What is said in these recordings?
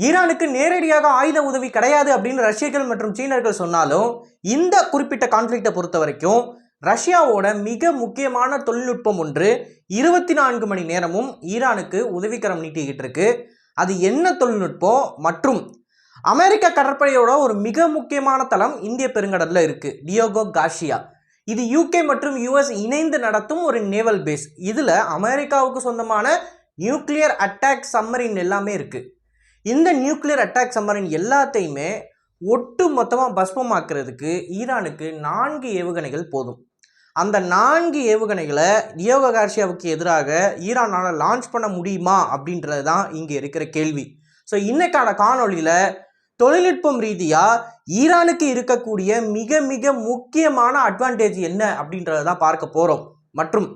ஈரானுக்கு நேரடியாக ஆயுத உதவி கிடையாது அப்படின்னு ரஷ்யர்கள் மற்றும் சீனர்கள் சொன்னாலும் இந்த குறிப்பிட்ட கான்ஃப்ளிக்டை பொறுத்த வரைக்கும் ரஷ்யாவோட மிக முக்கியமான தொழில்நுட்பம் ஒன்று 24 மணி நேரமும் ஈரானுக்கு உதவிக்கரம் நீட்டிக்கிட்டு இருக்கு. அது என்ன தொழில்நுட்பம் மற்றும் அமெரிக்க கடற்படையோட ஒரு மிக முக்கியமான தளம் இந்திய பெருங்கடலில் இருக்கு, டியோகோ கார்சியா. இது யூகே மற்றும் யுஎஸ் இணைந்து நடத்தும் ஒரு நேவல் பேஸ். இதில் அமெரிக்காவுக்கு சொந்தமான நியூக்ளியர் அட்டாக் சம்மரின் எல்லாமே இருக்கு. இந்த நியூக்ளியர் அட்டாக் சம்மரின் எல்லாத்தையுமே ஒட்டு மொத்தமாக பஸ்பமாக்குறதுக்கு ஈரானுக்கு 4 ஏவுகணைகள் போதும். அந்த 4 ஏவுகணைகளை டியோகோ கார்சியாவுக்கு எதிராக ஈரானால் லான்ச் பண்ண முடியுமா அப்படின்றது தான் இங்கே இருக்கிற கேள்வி. ஸோ இன்னைக்கான காணொலியில் தொழில்நுட்பம் ரீதியாக ஈரானுக்கு இருக்கக்கூடிய மிக மிக முக்கியமான அட்வான்டேஜ் என்ன அப்படின்றத தான் பார்க்க போகிறோம். மற்றும்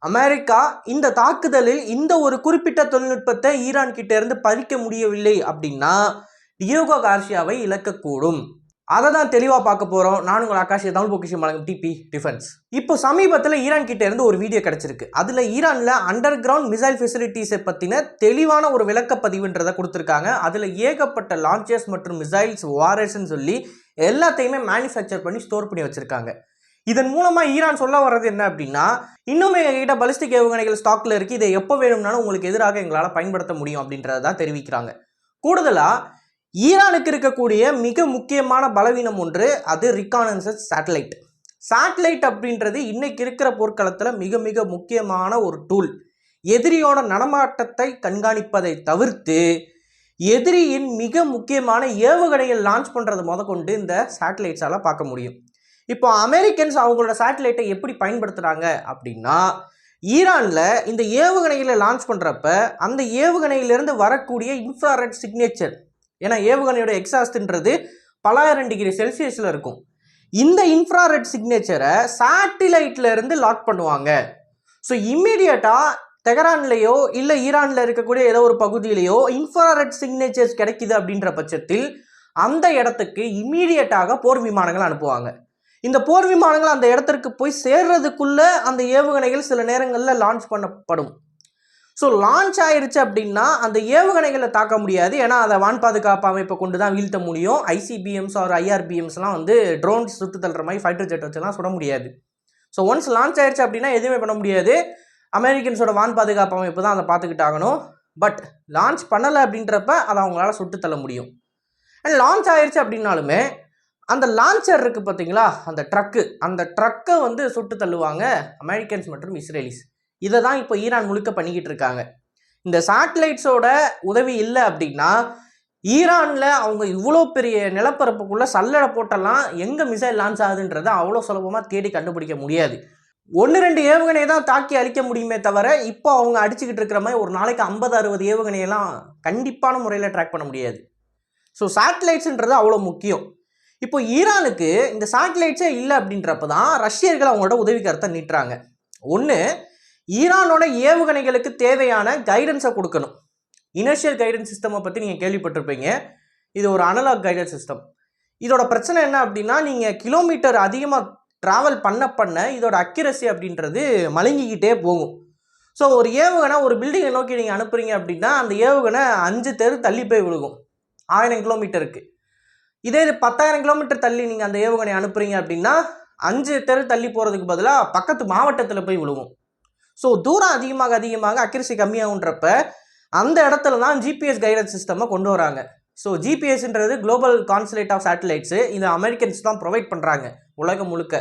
அமெரிக்கா இந்த தாக்குதலில் இந்த ஒரு குறிப்பிட்ட தொழில்நுட்பத்தை ஈரான் கிட்ட இருந்து பறிக்க முடியவில்லை அப்படின்னா டியோகோ கார்சியாவை இழக்கக்கூடும். அதை தான் தெளிவாக பார்க்க போகிறோம். நான் உங்கள் ஆகாஷ், தமிழ் பொக்கிஷம் வழங்கும் டிபி டிஃபென்ஸ். இப்போ சமீபத்தில் ஈரான் கிட்ட இருந்து ஒரு வீடியோ கிடைச்சிருக்கு. அதில் ஈரானில் அண்டர் கிரவுண்ட் மிசைல் ஃபெசிலிட்டிஸை பற்றின தெளிவான ஒரு விளக்கப்பதிவுன்றதை கொடுத்துருக்காங்க. அதில் ஏகப்பட்ட லான்ச்சர்ஸ் மற்றும் மிசைல்ஸ் வாரர்ஸ்ன்னு சொல்லி எல்லாத்தையுமே மேனுஃபேக்சர் பண்ணி ஸ்டோர் பண்ணி வச்சுருக்காங்க. இதன் மூலமாக ஈரான் சொல்ல வர்றது என்ன அப்படின்னா, இன்னும் எங்ககிட்ட பலிஸ்டிக் ஏவுகணைகள் ஸ்டாக்கில் இருக்குது, இதை எப்போ வேணும்னாலும் உங்களுக்கு எதிராக எங்களால் பயன்படுத்த முடியும் அப்படின்றத தான் தெரிவிக்கிறாங்க. கூடுதலாக ஈரானுக்கு இருக்கக்கூடிய மிக முக்கியமான பலவீனம் ஒன்று, அது ரிகானன்சன்ஸ் சேட்டலைட். சேட்டலைட் அப்படின்றது இன்னைக்கு இருக்கிற போர்க்களத்தில் மிக மிக முக்கியமான ஒரு டூல். எதிரியோட நடமாட்டத்தை கண்காணிப்பதை தவிர்த்து எதிரியின் மிக முக்கியமான ஏவுகணைகள் லான்ச் பண்ணுறது முதற்கொண்டு இந்த சேட்டலைட்ஸால் பார்க்க முடியும். இப்போ அமெரிக்கன்ஸ் அவங்களோட சேட்டலைட்டை எப்படி பயன்படுத்துகிறாங்க அப்படின்னா, ஈரானில் இந்த ஏவுகணைகளை லான்ச் பண்ணுறப்ப அந்த ஏவுகணையிலிருந்து வரக்கூடிய இன்ஃப்ராரெட் சிக்னேச்சர், ஏன்னா ஏவுகணையோட எக்ஸாஸ்ட்ன்றது பலாயிரம் டிகிரி செல்சியஸில் இருக்கும். இந்த இன்ஃப்ராரெட் சிக்னேச்சரை சேட்டிலைட்டில் இருந்து லாக் பண்ணுவாங்க. ஸோ இம்மீடியட்டாக தெஹரான்லேயோ இல்லை ஈரானில் இருக்கக்கூடிய ஏதோ ஒரு பகுதியிலேயோ இன்ஃப்ராரெட் சிக்னேச்சர்ஸ் கிடைக்குது அப்படின்ற பட்சத்தில் அந்த இடத்துக்கு இம்மீடியட்டாக போர் விமானங்கள் அனுப்புவாங்க. இந்த போர் விமானங்கள் அந்த இடத்திற்கு போய் சேர்றதுக்குள்ளே அந்த ஏவுகணைகள் சில நேரங்களில் லான்ச் பண்ணப்படும். ஸோ லான்ச் ஆயிடுச்சு அப்படின்னா அந்த ஏவுகணைகளை தாக்க முடியாது, ஏன்னா அதை வான் பாதுகாப்பு அமைப்பை கொண்டு தான் வீழ்த்த முடியும். ஐசிபிஎம்ஸ் ஆர் ஐஆர்பிஎம்ஸ்லாம் வந்து ட்ரோன்ஸ் சுட்டு தள்ளுற மாதிரி ஃபைட்டர் ஜெட் வச்சுலாம் சுட முடியாது. ஸோ ஒன்ஸ் லான்ச் ஆயிடுச்சு அப்படின்னா எதுவுமே பண்ண முடியாது. அமெரிக்கன்ஸோட வான் பாதுகாப்பு அமைப்பு தான் அதை பார்த்துக்கிட்டாகணும். பட் லான்ச் பண்ணலை அப்படின்றப்ப அதை அவங்களால சுட்டு தள்ள முடியும். அண்ட் லான்ச் ஆயிடுச்சு அப்படின்னாலுமே அந்த லான்ச்சர் இருக்குது பார்த்தீங்களா, அந்த ட்ரக்கை வந்து சுட்டு தள்ளுவாங்க அமெரிக்கன்ஸ் மற்றும் இஸ்ரேலிஸ். இதை தான் இப்போ ஈரான் முழுக்க பண்ணிக்கிட்டு இருக்காங்க. இந்த சேட்டலைட்ஸோட உதவி இல்லை அப்படின்னா ஈரானில் அவங்க இவ்வளோ பெரிய நிலப்பரப்புக்குள்ளே சல்லடை போட்டெல்லாம் எங்கே மிசைல் லான்ச் ஆகுதுன்றதை அவ்வளோ சுலபமாக தேடி கண்டுபிடிக்க முடியாது. 1-2 ஏவுகணையை தான் தாக்கி அழிக்க முடியுமே தவிர இப்போ அவங்க அடிச்சுக்கிட்டு இருக்கிற மாதிரி ஒரு நாளைக்கு 50-60 ஏவுகணையெல்லாம் கண்டிப்பான முறையில் ட்ராக் பண்ண முடியாது. ஸோ சேட்டலைட்ஸுன்றது அவ்வளோ முக்கியம். இப்போ ஈரானுக்கு இந்த சேட்டலைட்ஸே இல்லை அப்படின்றப்ப தான் ரஷ்யர்கள் அவங்களோட உதவிக்கரத்தை நீட்டுறாங்க. ஒன்று, ஈரானோட ஏவுகணைகளுக்கு தேவையான கைடன்ஸை கொடுக்கணும். இனர்ஷியல் கைடன்ஸ் சிஸ்டமை பற்றி நீங்கள் கேள்விப்பட்டிருப்பீங்க. இது ஒரு அனலாக் கைடன்ஸ் சிஸ்டம். இதோட பிரச்சனை என்ன அப்படின்னா, நீங்கள் கிலோமீட்டர் அதிகமாக ட்ராவல் பண்ண இதோட அக்யூரசி அப்படின்றது மழுங்கிக்கிட்டே போகும். ஸோ ஒரு ஏவுகணை ஒரு பில்டிங்கை நோக்கி நீங்கள் அனுப்புறீங்க அப்படின்னா அந்த ஏவுகணை 5 தெரு தள்ளி போய் விழுகும் 1000 கிலோமீட்டருக்கு. இதே 10,000 கிலோமீட்டர் தள்ளி நீங்கள் அந்த ஏவுகணை அனுப்புறீங்க அப்படின்னா 5 தெரு தள்ளி போகிறதுக்கு பதிலாக பக்கத்து மாவட்டத்தில் போய் விழுகும். ஸோ தூரம் அதிகமாக அக்யூரசி கம்மியாகுன்றப்ப அந்த இடத்துல தான் ஜிபிஎஸ் கைடன்ஸ் சிஸ்டமை கொண்டு வராங்க. ஸோ ஜிபிஎஸ்ன்றது குளோபல் கான்சுலேட் ஆஃப் சேட்டலைட்ஸு. இதை அமெரிக்கன்ஸ் தான் ப்ரொவைட் பண்ணுறாங்க உலகம் முழுக்க.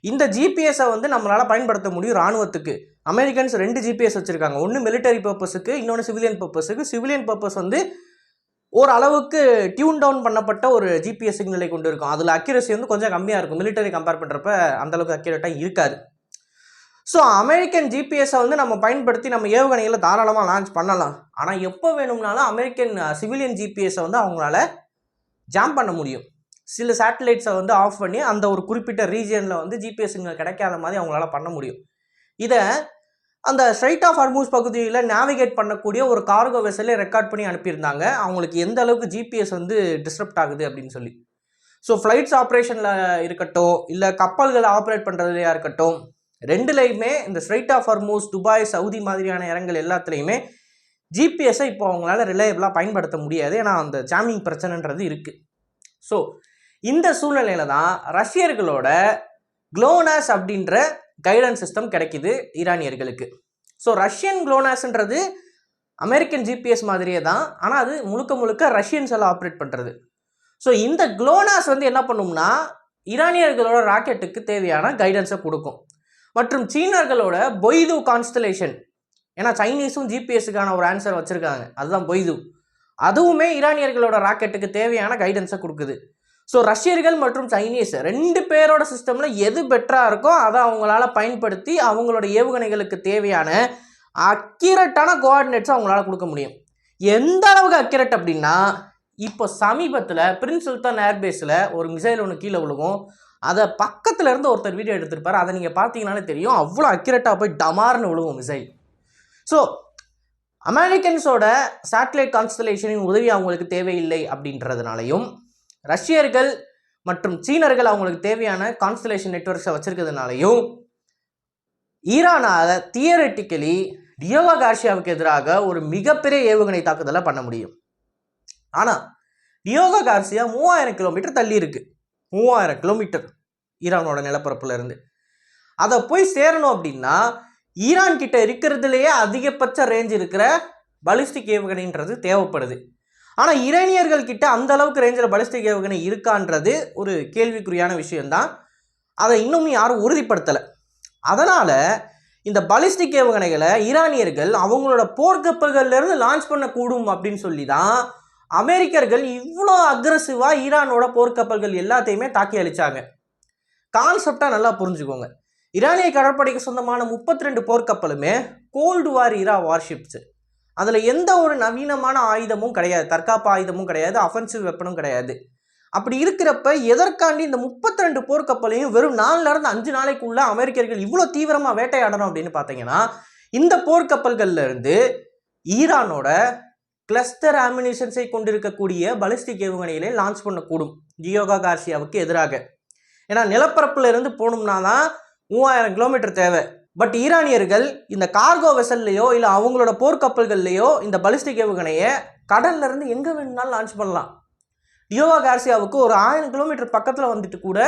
இந்த ஜிபிஎஸை வந்து நம்மளால் பயன்படுத்த முடியும் இராணுவத்துக்கு. அமெரிக்கன்ஸ் 2 ஜிபிஎஸ் வச்சுருக்காங்க. ஒன்று மிலிட்டரி பர்பஸுக்கு, இன்னொன்று சிவிலியன் பர்பஸுக்கு. சிவிலியன் பர்பஸ் வந்து ஓரளவுக்கு டியூன் டவுன் பண்ணப்பட்ட ஒரு ஜிபிஎஸ் சிக்னலை கொண்டு இருக்கும். அதில் அக்யூரசி வந்து கொஞ்சம் கம்மியாக இருக்கும். மிலிட்டரி கம்பேர் பண்ணுறப்ப அந்தளவுக்கு அக்யூரேட்டாக இருக்காது. ஸோ அமெரிக்கன் ஜிபிஎஸை வந்து நம்ம பயன்படுத்தி நம்ம ஏவுகணைகளை தாராளமாக லான்ச் பண்ணலாம். ஆனால் எப்போ வேணும்னாலும் அமெரிக்கன் சிவிலியன் ஜிபிஎஸை வந்து அவங்களால ஜாம் பண்ண முடியும். சில சேட்டலைட்ஸை வந்து ஆஃப் பண்ணி அந்த ஒரு குறிப்பிட்ட ரீஜியனில் வந்து ஜிபிஎஸ் சிக்னல் கிடைக்காத மாதிரி அவங்களால பண்ண முடியும். இதை அந்த ஸ்ட்ரைட் ஆஃப் ஹார்மூஸ் பகுதியில் நேவிகேட் பண்ணக்கூடிய ஒரு கார்கோ வெசலே ரெக்கார்ட் பண்ணி அனுப்பியிருந்தாங்க, அவங்களுக்கு எந்த அளவுக்கு ஜிபிஎஸ் வந்து டிஸ்டர்ப்ட் ஆகுது அப்படின்னு சொல்லி. ஸோ ஃப்ளைட்ஸ் ஆப்ரேஷனில் இருக்கட்டும், இல்லை கப்பல்களை ஆப்ரேட் பண்ணுறதுலையா இருக்கட்டும், ரெண்டுலையுமே இந்த strait of Hormuz, Dubai, Saudi மாதிரியான இடங்கள் எல்லாத்துலேயுமே ஜிபிஎஸ்ஸை இப்போ அவங்களால ரிலையபிளாக பயன்படுத்த முடியாது, ஏன்னா அந்த ஜாமிங் பிரச்சனைன்றது இருக்குது. ஸோ இந்த சூழ்நிலையில் தான் ரஷ்யர்களோட குளோனாஸ் அப்படின்ற கைடன்ஸ் சிஸ்டம் கிடைக்குது ஈரானியர்களுக்கு. ஸோ ரஷ்யன் குளோனாஸ்ன்றது அமெரிக்கன் ஜிபிஎஸ் மாதிரியே தான், ஆனால் அது முழுக்க முழுக்க ரஷ்யன்ஸ் எல்லாம் ஆப்ரேட் பண்ணுறது. ஸோ இந்த குளோனாஸ் வந்து என்ன பண்ணும்னா ஈரானியர்களோட ராக்கெட்டுக்கு தேவையான கைடன்ஸை கொடுக்கும். மற்றும் சீனர்களோட பொய்து கான்ஸ்டலேஷன், ஏன்னா சைனீஸும் ஜிபிஎஸ்ஸுக்கான ஒரு ஆன்சர் வச்சுருக்காங்க, அதுதான் பொய்து, அதுவுமே ஈரானியர்களோட ராக்கெட்டுக்கு தேவையான கைடன்ஸை கொடுக்குது. ஸோ ரஷ்யர்கள் மற்றும் சைனீஸ் 2 பேரோட சிஸ்டமில் எது பெட்டராக இருக்கோ அதை அவங்களால பயன்படுத்தி அவங்களோட ஏவுகணைகளுக்கு தேவையான அக்யூரேட்டான கோஆர்டினேட்ஸை அவங்களால கொடுக்க முடியும். எந்த அளவுக்கு அக்யூரேட் அப்படின்னா, இப்போ சமீபத்தில் பிரின்ஸ் சுல்தான் ஏர்பேஸில் ஒரு மிசைல் ஒன்று கீழே விழுகும், அதை பக்கத்தில் இருந்து ஒருத்தர் வீடியோ எடுத்திருப்பார், அதை நீங்கள் பார்த்தீங்கன்னாலே தெரியும், அவ்வளோ அக்யூரேட்டாக போய் டமார்னு விழுவும் மிசைல். ஸோ அமெரிக்கன்ஸோட சேட்டலைட் கான்ஸ்டலேஷனின் உதவி அவங்களுக்கு தேவையில்லை அப்படின்றதுனாலையும், ரஷ்யர்கள் மற்றும் சீனர்கள் அவங்களுக்கு தேவையான கான்ஸ்டலேஷன் நெட்வொர்க்ஸை வச்சிருக்கிறதுனாலையும் ஈரானால் தியரட்டிக்கலி டியோகோ கார்சியாவுக்கு எதிராக ஒரு மிகப்பெரிய ஏவுகணை தாக்குதலை பண்ண முடியும். ஆனால் டியோகோ கார்சியா 3000 கிலோமீட்டர் தள்ளி இருக்கு, 3000 கிலோமீட்டர் ஈரானோட நிலப்பரப்புல இருந்து. அதை போய் சேரணும் அப்படின்னா ஈரான் கிட்ட இருக்கிறதுலேயே அதிகபட்ச ரேஞ்ச் இருக்கிற பலிஸ்டிக் ஏவுகணைன்றது தேவைப்படுது. ஆனால் ஈரானியர்கள் கிட்ட அந்த அளவுக்கு ரேஞ்சில் பலிஸ்டிக் ஏவுகணை இருக்கான்றது ஒரு கேள்விக்குறியான விஷயம்தான். அதை இன்னும் யாரும் உறுதிப்படுத்தலை. அதனால் இந்த பலிஸ்டிக் ஏவுகணைகளை ஈரானியர்கள் அவங்களோட போர்க்கப்பல்கள்லேருந்து லான்ச் பண்ணக்கூடும் அப்படின்னு சொல்லி தான் அமெரிக்கர்கள் இவ்வளோ அக்ரெசிவாக ஈரானோட போர்க்கப்பல்கள் எல்லாத்தையுமே தாக்கி அழிச்சாங்க. கான்செப்டாக நல்லா புரிஞ்சுக்கோங்க. ஈரானிய கடற்படைக்கு சொந்தமான 32 போர்க்கப்பலுமே கோல்டு வார் ஈரா வார்ஷிப்ஸு. அதில் எந்த ஒரு நவீனமான ஆயுதமும் கிடையாது, தற்காப்பு ஆயுதமும் கிடையாது, அஃபென்சிவ் வெப்பனும் கிடையாது. அப்படி இருக்கிறப்ப எதற்காண்டி இந்த 32 போர்க்கப்பலையும் வெறும் 4லேருந்து 5 நாளைக்குள்ள அமெரிக்கர்கள் இவ்வளோ தீவிரமாக வேட்டையாடணும் அப்படின்னு பார்த்தீங்கன்னா, இந்த போர்க்கப்பல்கள்ல இருந்து ஈரானோட கிளஸ்டர் ஆமினிஷன்ஸை கொண்டிருக்கக்கூடிய பலிஸ்டிக் ஏவுகணைகளை லான்ச் பண்ணக்கூடும் டியோகோ கார்சியாவுக்கு எதிராக. ஏன்னா நிலப்பரப்புல இருந்து போகணும்னா தான் 3000 கிலோமீட்டர் தேவை. பட் ஈரானியர்கள் இந்த கார்கோ வெசல்லையோ இல்லை அவங்களோட போர்க்கப்பல்கள்லையோ இந்த பலிஸ்டிக் ஏவுகணையை கடல்ல இருந்து எங்கே வேணும்னாலும் லான்ச் பண்ணலாம். டியோகோ கார்சியாவுக்கு ஒரு 1000 கிலோமீட்டர் பக்கத்தில் வந்துட்டு கூட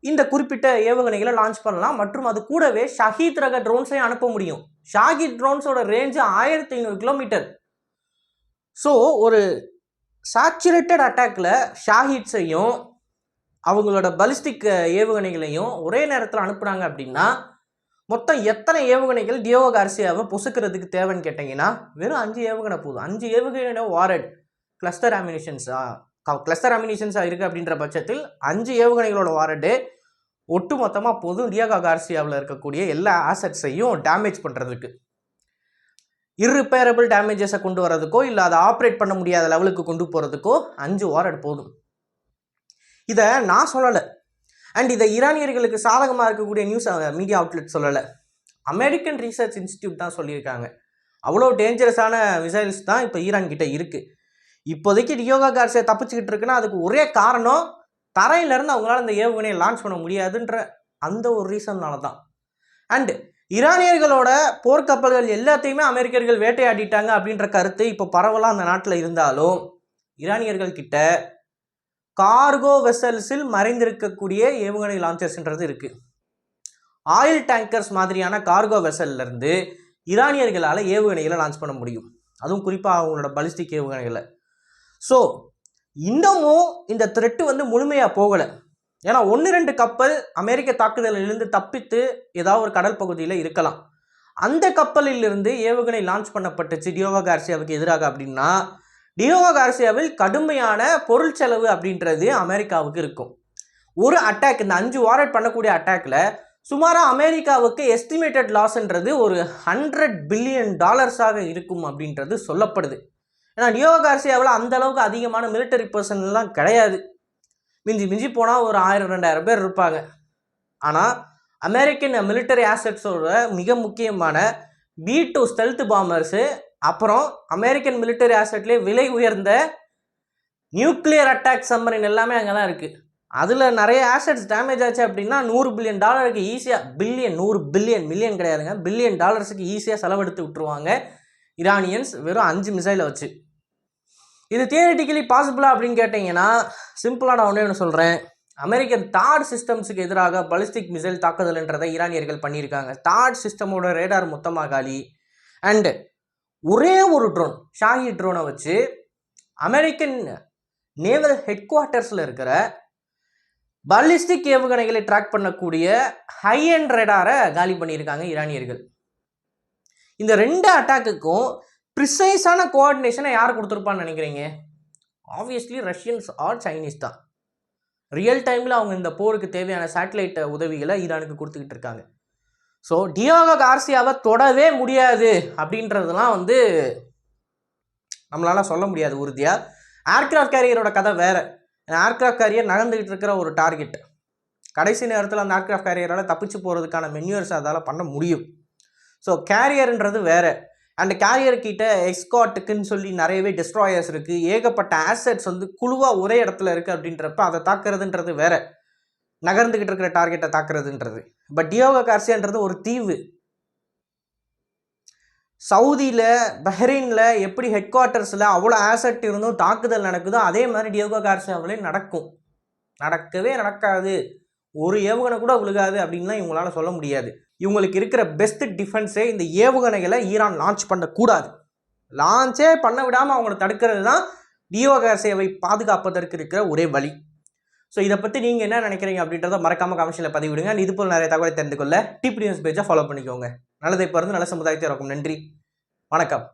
இந்த குறிப்பிட்ட ஏவுகணைகளை லான்ச் பண்ணலாம். மற்றும் அது கூடவே ஷஹீத் ரக ட்ரோன்ஸையும் அனுப்ப முடியும். ஷாகித் ட்ரோன்ஸோட ரேஞ்சு 1500 கிலோமீட்டர். ஸோ ஒரு சாச்சுரேட்டட் அட்டாக்ல ஷாஹிட்ஸையும் அவங்களோட பலிஸ்டிக் ஏவுகணைகளையும் ஒரே நேரத்தில் அனுப்புனாங்க அப்படின்னா மொத்தம் எத்தனை ஏவுகணைகள் டியோகோ கார்சியாவை பொசுக்கிறதுக்கு தேவைன்னு கேட்டிங்கன்னா வெறும் 5 ஏவுகணை போதும். 5 ஏவுகணை வாரட் கிளஸ்டர் அமினிஷன்ஸாக இருக்குது அப்படின்ற பட்சத்தில் 5 ஏவுகணைகளோட வாரடு ஒட்டு மொத்தமாக போதும் டியோகோ கார்சியாவில் இருக்கக்கூடிய எல்லா ஆசட்ஸையும் டேமேஜ் பண்ணுறதுக்கு. இர்ரிப்பேரபிள் டேமேஜஸை கொண்டு வரதுக்கோ இல்லை அதை ஆப்ரேட் பண்ண முடியாத லெவலுக்கு கொண்டு போகிறதுக்கோ 5 வாரட் போதும். இதை நான் சொல்லலை, அண்ட் இதை ஈரானியர்களுக்கு சாதகமாக இருக்கக்கூடிய நியூஸ் மீடியா அவுட்லெட் சொல்லலை, அமெரிக்கன் ரிசர்ச் இன்ஸ்டிடியூட் தான் சொல்லியிருக்காங்க. அவ்வளோ டேஞ்சரஸான மிசைல்ஸ் தான் இப்போ ஈரான் கிட்ட இருக்குது. இப்போதைக்கு டியோகோ கார்சியா தப்பிச்சுக்கிட்டு இருக்குன்னா அதுக்கு ஒரே காரணம் தரையிலேருந்து அவங்களால இந்த ஏவுகணையை லான்ச் பண்ண முடியாதுன்ற அந்த ஒரு ரீசன்னால தான். அண்டு ஈரானியர்களோட போர்க்கப்பல்கள் எல்லாத்தையுமே அமெரிக்கர்கள் வேட்டையாடிட்டாங்க அப்படின்ற கருத்து இப்போ பரவலாக அந்த நாட்டில் இருந்தாலும் ஈரானியர்கள் கிட்ட கார்கோ வெசல்ஸில் மறைந்திருக்கக்கூடிய ஏவுகணை லான்ச்சர்ஸ்ன்றது இருக்குது. ஆயில் டேங்கர்ஸ் மாதிரியான கார்கோ வெசல்லேருந்து ஈரானியர்களால் ஏவுகணைகளை லான்ச் பண்ண முடியும், அதுவும் குறிப்பாக அவங்களோட பலிஸ்டிக் ஏவுகணைகளை. ஸோ இன்னமும் இந்த த்ரெட்டு வந்து முழுமையாக போகலை. ஏன்னா 1-2 கப்பல் அமெரிக்க தாக்குதலிலிருந்து தப்பித்து ஏதாவது ஒரு கடல் பகுதியில் இருக்கலாம். அந்த கப்பலிலிருந்து ஏவுகணை லான்ச் பண்ணப்பட்டுச்சு டியோகோ கார்சியாவுக்கு எதிராக அப்படின்னா டியோகோ கார்சியாவில் கடுமையான பொருள் செலவு அப்படின்றது அமெரிக்காவுக்கு இருக்கும். ஒரு அட்டாக், இந்த 5 வாரட் பண்ணக்கூடிய அட்டாக்ல சுமாராக அமெரிக்காவுக்கு எஸ்டிமேட்டட் லாஸ்ன்றது ஒரு $100 பில்லியன் இருக்கும் அப்படின்றது சொல்லப்படுது. ஏன்னா டியோகோ கார்சியாவில் அந்த அளவுக்கு அதிகமான மிலிட்டரி பர்சன்லாம் கிடையாது, மிஞ்சி போனால் ஒரு 1000-2000 பேர் இருப்பாங்க. ஆனால் அமெரிக்கன் மிலிட்டரி ஆசட்ஸோட மிக முக்கியமான B-2 ஸ்டெல்த் பாம்பர்ஸு, அப்புறம் அமெரிக்கன் மிலிட்டரி ஆசட்லேயே விலை உயர்ந்த நியூக்ளியர் அட்டாக் சம்மரின் எல்லாமே அங்கே தான் இருக்குது. அதில் நிறைய ஆசட்ஸ் டேமேஜ் ஆச்சு அப்படின்னா $100 பில்லியன் ஈஸியாக, $100 பில்லியன் மில்லியன் கிடையாதுங்க, $1 பில்லியன் ஈஸியாக செலவெடுத்து விட்டுருவாங்க ஈரானியன்ஸ் வெறும் 5 மிசைலை வச்சு. இது தியரிட்டிக்கலி பாசிபிளா அப்படின்னு கேட்டிங்கன்னா சிம்பிளாக நான் ஒன்று சொல்கிறேன். அமெரிக்கன் தாட் சிஸ்டம்ஸுக்கு எதிராக பலிஸ்டிக் மிசைல் தாக்குதல்ன்றதை ஈரானியர்கள் பண்ணியிருக்காங்க. தாட் சிஸ்டமோட ரேடார் மொத்தமாக காலி. அண்டு ஒரே ஒரு ட்ரோன், ஷாஹி ட்ரோனை வச்சு அமெரிக்கன் நேவல் ஹெட் குவார்ட்டர்ஸில் இருக்கிற பாலிஸ்டிக் ஏவுகணைகளை ட்ராக் பண்ணக்கூடிய ஹை அண்ட் ரேடாரை காலி பண்ணியிருக்காங்க ஈரானியர்கள். இந்த 2 அட்டாக்குக்கும் ப்ரிசைஸான கோஆர்டினேஷனை யார் கொடுத்துருப்பான்னு நினைக்கிறீங்க? ஆப்வியஸ்லி ரஷ்யன்ஸ் ஆர் சைனீஸ் தான். ரியல் டைமில் அவங்க இந்த போருக்கு தேவையான சேட்டலைட் உதவிகளை ஈரானுக்கு கொடுத்துக்கிட்டு இருக்காங்க. ஸோ டியோகோ கார்சியாவை தொடவே முடியாது அப்படின்றதுலாம் நம்மளால சொல்ல முடியாது உறுதியாக. ஏர்கிராஃப்ட் கேரியரோட கதை வேறு. ஏர்கிராஃப்ட் கேரியர் நகர்ந்துக்கிட்டு இருக்கிற ஒரு டார்கெட். கடைசி நேரத்தில் அந்த ஏர்கிராஃப்ட் கேரியரால் தப்பிச்சு போகிறதுக்கான மென்யூர்ஸ் அதால் பண்ண முடியும். ஸோ கேரியர்ன்றது வேறு. அண்ட் கேரியர்கிட்ட எக்ஸ்காட்டுக்குன்னு சொல்லி நிறையவே டிஸ்ட்ராயர்ஸ் இருக்குது. ஏகப்பட்ட ஆசெட்ஸ் குழுவாக ஒரே இடத்துல இருக்குது. அப்படின்றப்ப அதை தாக்குறதுன்றது வேறு, நகர்ந்துக்கிட்டு இருக்கிற டார்கெட்டை தாக்குறதுன்றது. பட் டியோகோ கார்சியான்றது ஒரு தீவு. சவுதியில் பஹ்ரைனில் எப்படி ஹெட் குவார்ட்டர்ஸில் அவ்வளோ ஆசெட் இருந்தும் தாக்குதல் நடக்குதோ அதே மாதிரி டியோகோ கார்சியாவிலே நடக்கும். நடக்கவே நடக்காது, ஒரு ஏவுகணை கூட விழுகாது அப்படின்லாம் இவங்களால சொல்ல முடியாது. இவங்களுக்கு இருக்கிற பெஸ்ட் டிஃபென்ஸே இந்த ஏவுகணைகளை ஈரான் லான்ச் பண்ணக்கூடாது. லான்ச்சே பண்ண விடாமல் அவங்கள தடுக்கிறது தான் டியோகோ கார்சியாவை பாதுகாப்பதற்கு இருக்கிற ஒரே வழி. ஸோ இதை பற்றி நீங்கள் என்ன நினைக்கிறீங்க அப்படின்றத மறக்காமல் கமெண்ட்ஸில் பதிவிடுங்க. இது போல் நிறைய தகவலை தெரிந்து கொள்ள டிபி நியூஸ் பேஜை ஃபாலோ பண்ணிக்கோங்க. நல்லதை பிறந்து நல்ல சமுதாயத்தை இருக்கும். நன்றி, வணக்கம்.